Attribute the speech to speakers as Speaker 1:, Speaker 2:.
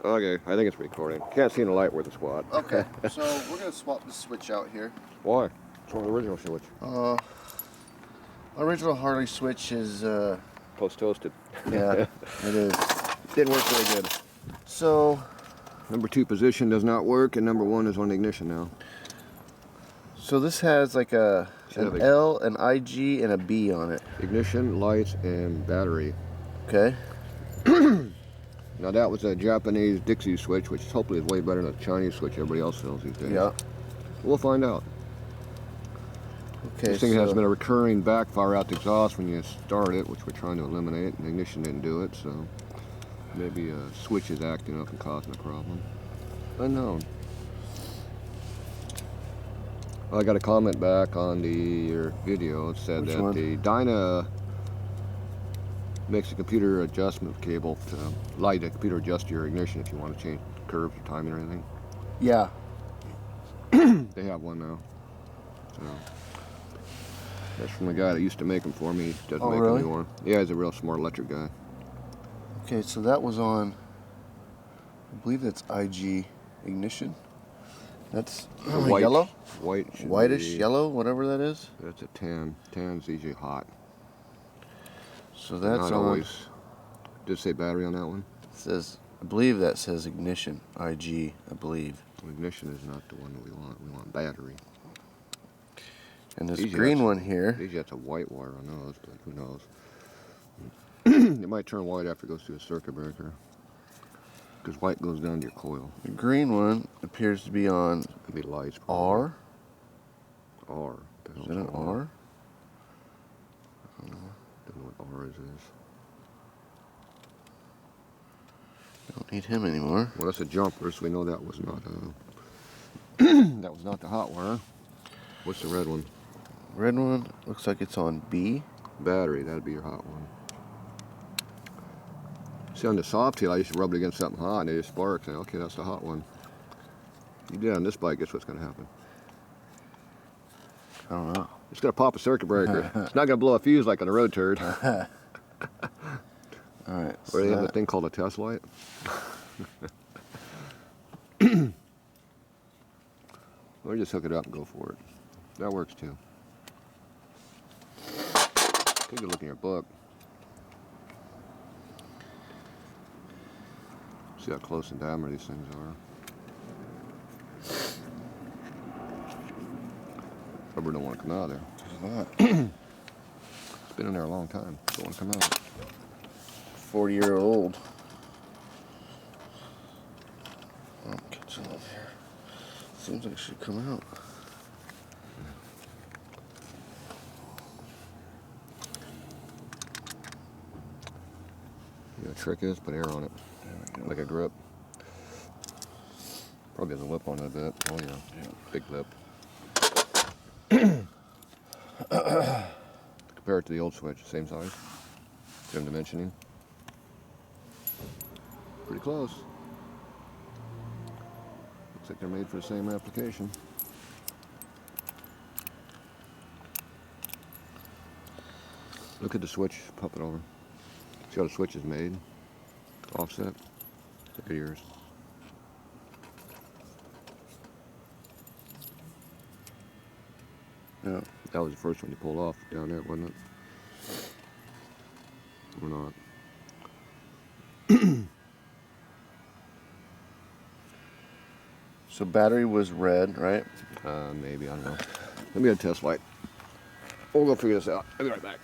Speaker 1: Okay, I think it's recording. Can't see in the light where the squat.
Speaker 2: Okay, so we're going to swap the switch out here.
Speaker 1: Why? What's wrong with the original switch?
Speaker 2: Original Harley switch is...
Speaker 1: Post-toasted.
Speaker 2: Yeah, it is.
Speaker 1: Didn't work very good.
Speaker 2: So...
Speaker 1: Number 2 position does not work, and number 1 is on the ignition now.
Speaker 2: So this has like an L, an IG, and a B on it.
Speaker 1: Ignition, lights, and battery.
Speaker 2: Okay.
Speaker 1: Now that was a Japanese Dixie switch, which hopefully is way better than the Chinese switch everybody else sells these days.
Speaker 2: Yeah.
Speaker 1: We'll find out.
Speaker 2: Okay,
Speaker 1: this thing has been a recurring backfire out the exhaust when you start it, which we're trying to eliminate, and the ignition didn't do it, so maybe a switch is acting up and causing a problem. Unknown. I got a comment back on your video. It said
Speaker 2: Which
Speaker 1: that
Speaker 2: one?
Speaker 1: the dyna makes a computer adjustment cable to allow you to computer adjust your ignition if you want to change curves or timing or anything.
Speaker 2: Yeah.
Speaker 1: They have one now. So that's from the guy that used to make them for me. He doesn't make them anymore. Yeah, he's a real smart electric guy.
Speaker 2: Okay, so that was on, I believe that's IG ignition. That's
Speaker 1: white,
Speaker 2: yellow?
Speaker 1: Whitish
Speaker 2: yellow, whatever that is.
Speaker 1: That's a tan. Tan's usually hot.
Speaker 2: So that's
Speaker 1: not
Speaker 2: on.
Speaker 1: Always. Did it say battery on that one?
Speaker 2: It says, I believe that says ignition, IG, I believe.
Speaker 1: Ignition is not the one that we want. We want battery.
Speaker 2: And this green one here.
Speaker 1: Usually that's a white wire on those, but who knows. It might turn white after it goes through a circuit breaker. Because white goes down to your coil.
Speaker 2: The green one appears to be on
Speaker 1: Could be lights.
Speaker 2: R.
Speaker 1: R.
Speaker 2: Is that an R?
Speaker 1: I don't know what R is.
Speaker 2: Don't need him anymore.
Speaker 1: Well, that's a jumper, so we know that was not that was not the hot wire. What's the red one?
Speaker 2: Red one looks like it's on B.
Speaker 1: Battery, that'd be your hot one. See, on the soft tail, I used to rub it against something hot and it just sparks. And okay, that's the hot one. You do it on this bike, guess what's going to happen?
Speaker 2: I don't know.
Speaker 1: It's going to pop a circuit breaker. It's not going to blow a fuse like on a road turd.
Speaker 2: Alright. So
Speaker 1: or they have a thing called a test light. Or just hook it up and go for it. That works too. Take a look in your book. See how close in diameter these things are. Rubber don't want to come out of there.
Speaker 2: It's not.
Speaker 1: It's been in there a long time. Don't want to come out.
Speaker 2: 40-year-old. Oh, catch it up here. Seems like it should come out.
Speaker 1: The trick is put air on it, like a grip. Probably has a lip on it a bit. Oh yeah, big lip. Compare it to the old switch, same size, same dimensioning. Pretty close. Looks like they're made for the same application. Look at the switch, pop it over. See how the switch is made? Offset. Look at yours.
Speaker 2: Yeah.
Speaker 1: That was the first one you pulled off down there, wasn't it? Or not?
Speaker 2: So battery was red, right?
Speaker 1: Maybe, I don't know. Let me get a test light. We'll go figure this out. I'll be right back.